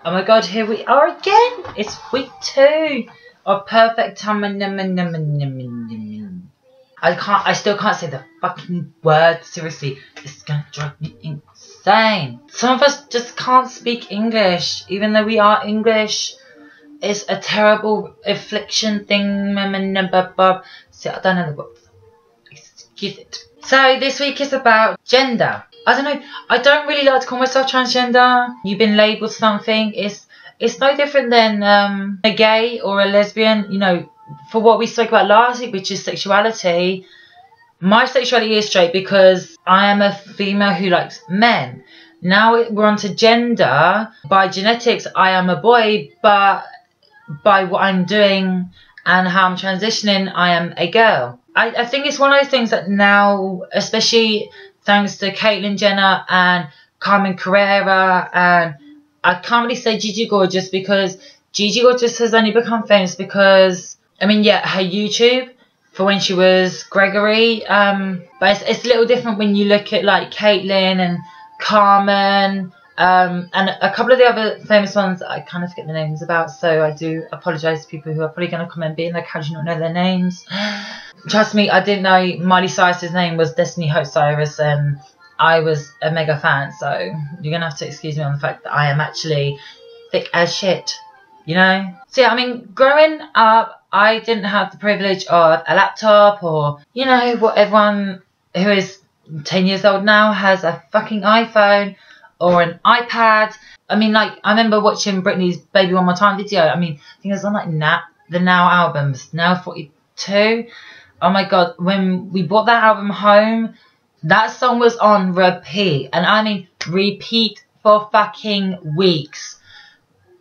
Oh my god, here we are again. It's week 2 of perfect time. I still can't say the fucking word. Seriously, it's gonna drive me insane. Some of us just can't speak English, even though we are English. It's a terrible affliction thing. See, I don't know the word. Excuse it. So this week is about gender. I don't know. I don't really like to call myself transgender. You've been labelled something. It's no different than a gay or a lesbian. You know, for what we spoke about last week, which is sexuality. My sexuality is straight because I am a female who likes men. Now we're on to gender. By genetics, I am a boy, but by what I'm doing and how I'm transitioning, I am a girl. I think it's one of those things that now, especially thanks to Caitlyn Jenner and Carmen Carrera, and I can't really say Gigi Gorgeous because Gigi Gorgeous has only become famous because, I mean, yeah, her YouTube for when she was Gregory, but it's a little different when you look at like Caitlyn and Carmen, and a couple of the other famous ones that I kind of forget the names about, so I do apologise to people who are probably going to comment being like, how do you not know their names? Trust me, I didn't know Miley Cyrus's name was Destiny Hope Cyrus, and I was a mega fan, so you're going to have to excuse me on the fact that I am actually thick as shit, you know? So yeah, I mean, growing up, I didn't have the privilege of a laptop or, you know, what everyone who is 10 years old now has a fucking iPhone or an iPad. I mean, like, I remember watching Britney's Baby One More Time video. I mean, I think it was on, like, the Now albums, Now 42. Oh, my God. When we bought that album home, that song was on repeat. And I mean, repeat for fucking weeks.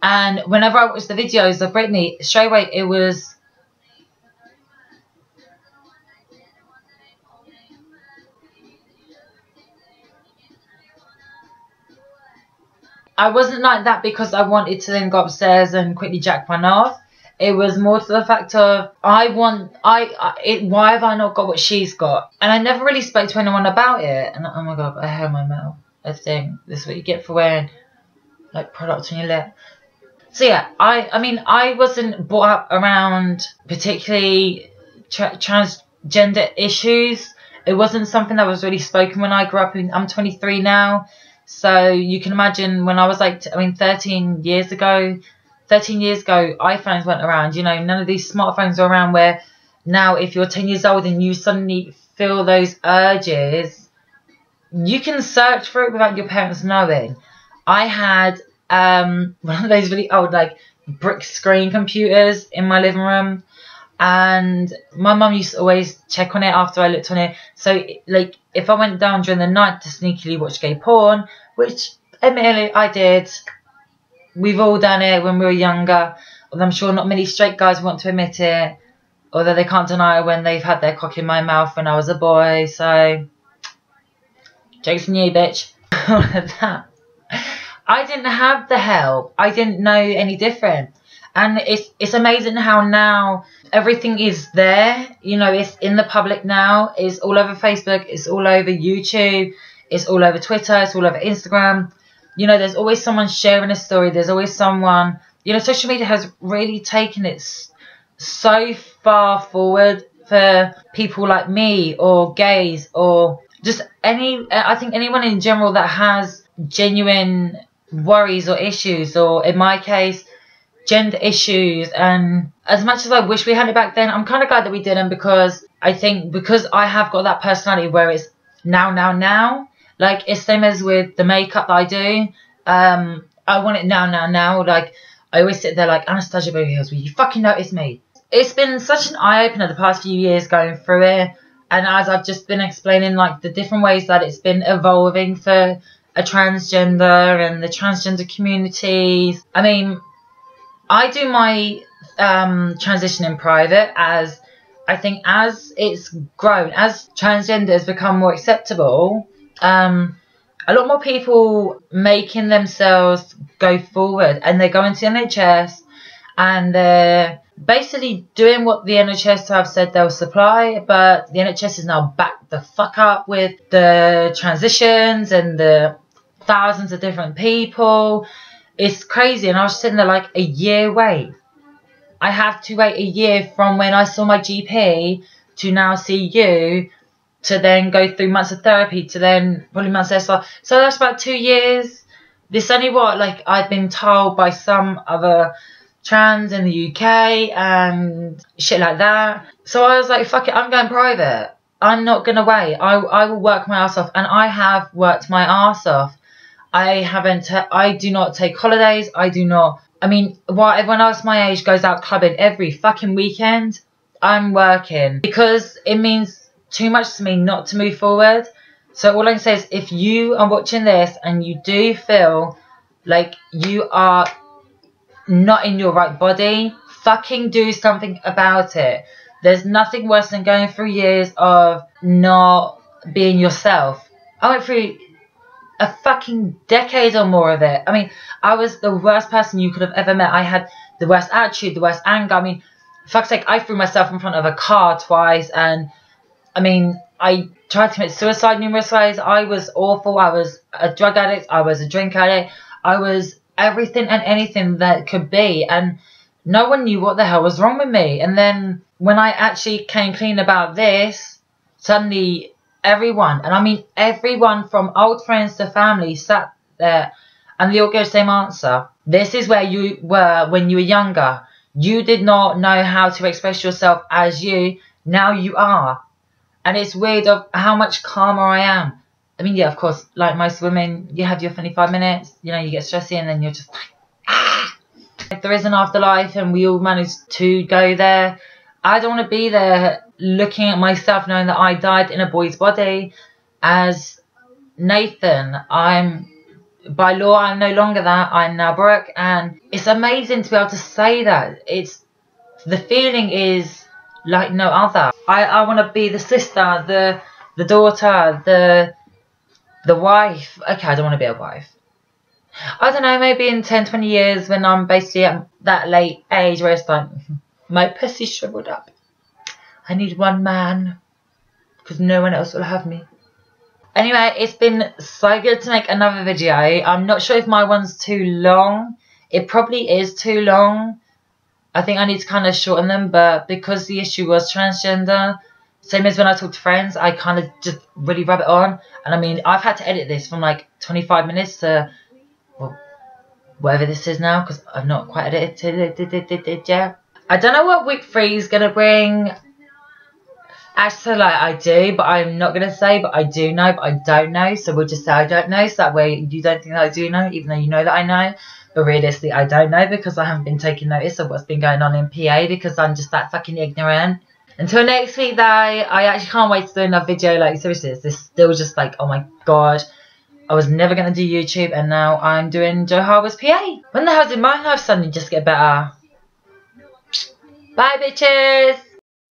And whenever I watched the videos of Britney, straight away, it was... I wasn't like that because I wanted to then go upstairs and quickly jack one off. It was more to the fact of, why have I not got what she's got? And I never really spoke to anyone about it. And oh my God, I hair in my mouth. I think this is what you get for wearing like product on your lip. So yeah, I mean, I wasn't brought up around particularly transgender issues. It wasn't something that was really spoken when I grew up. I'm 23 now. So you can imagine when I was like, 13 years ago, iPhones weren't around. You know, none of these smartphones are around where now if you're 10 years old and you suddenly feel those urges, you can search for it without your parents knowing. I had one of those really old, like, brick screen computers in my living room. And my mum used to always check on it after I looked on it. So, like, if I went down during the night to sneakily watch gay porn, which, admittedly, I did. We've all done it when we were younger. Although I'm sure not many straight guys want to admit it. Although they can't deny it when they've had their cock in my mouth when I was a boy. So, joke's on you, bitch. All of that. I didn't have the help. I didn't know any different. And it's amazing how now everything is there. You know, it's in the public now. It's all over Facebook. It's all over YouTube. It's all over Twitter. It's all over Instagram. You know, there's always someone sharing a story. There's always someone... You know, social media has really taken it so far forward for people like me or gays or just I think anyone in general that has genuine worries or issues, or in my case, gender issues. And as much as I wish we had it back then, I'm kind of glad that we didn't, because I think because I have got that personality where it's now, like it's same as with the makeup that I do. I want it now. Like I always sit there like, Anastasia Beverly Hills, will you fucking notice me? It's been such an eye-opener the past few years going through it, and as I've just been explaining like the different ways that it's been evolving for a transgender and the transgender communities. I mean, I do my transition in private, as I think as it's grown, as transgender has become more acceptable, a lot more people making themselves go forward, and they're going to the NHS and they're basically doing what the NHS have said they'll supply, but the NHS is now backed the fuck up with the transitions and the thousands of different people. It's crazy. And I was sitting there like, a year wait. I have to wait a year from when I saw my GP to now see you, to then go through months of therapy, to then probably months of so that's about 2 years. This only what, like, I've been told by some other trans in the UK and shit like that. So I was like, fuck it, I'm going private. I'm not gonna wait. I will work my ass off, and I have worked my ass off. I do not take holidays. I do not. I mean, while everyone else my age goes out clubbing every fucking weekend, I'm working because it means too much to me not to move forward. So all I can say is, if you are watching this and you do feel like you are not in your right body, fucking do something about it. There's nothing worse than going through years of not being yourself. I went through a fucking decade or more of it. I mean, I was the worst person you could have ever met. I had the worst attitude, the worst anger. I mean, fuck's sake, I threw myself in front of a car twice, and I mean, I tried to commit suicide numerous ways. I was awful. I was a drug addict. I was a drink addict. I was everything and anything that could be, and no one knew what the hell was wrong with me. And then when I actually came clean about this, suddenly everyone, and I mean everyone from old friends to family, sat there and they all gave the same answer. This is where you were when you were younger. You did not know how to express yourself as you. Now you are. And it's weird of how much calmer I am. I mean, yeah, of course, like most women, you have your funny 5 minutes. You know, you get stressy and then you're just like, ah. If there is an afterlife and we all manage to go there, I don't want to be there looking at myself knowing that I died in a boy's body as Nathan. By law, I'm no longer that. I'm now Brooke. And it's amazing to be able to say that. The feeling is like no other. I want to be the sister, the daughter, the wife. Okay, I don't want to be a wife. I don't know, maybe in 10, 20 years when I'm basically at that late age where it's like, my pussy's shriveled up. I need one man because no one else will have me. Anyway, it's been so good to make another video. I'm not sure if my one's too long. It probably is too long. I think I need to kind of shorten them, but because the issue was transgender, same as when I talk to friends, I kind of just really rub it on. And I mean, I've had to edit this from like 25 minutes to, well, whatever this is now, because I've not quite edited it yet. I don't know what week 3 is going to bring. Actually, like, I do, but I'm not going to say, but I do know, but I don't know. So we'll just say I don't know, so that way you don't think that I do know, even though you know that I know. But realistically, I don't know, because I haven't been taking notice of what's been going on in PA, because I'm just that fucking ignorant. Until next week, though, I actually can't wait to do another video. Like, seriously, it's still just like, oh my god, I was never going to do YouTube, and now I'm doing Joe Harbour's PA. When the hell did my life suddenly just get better? Bye, bitches!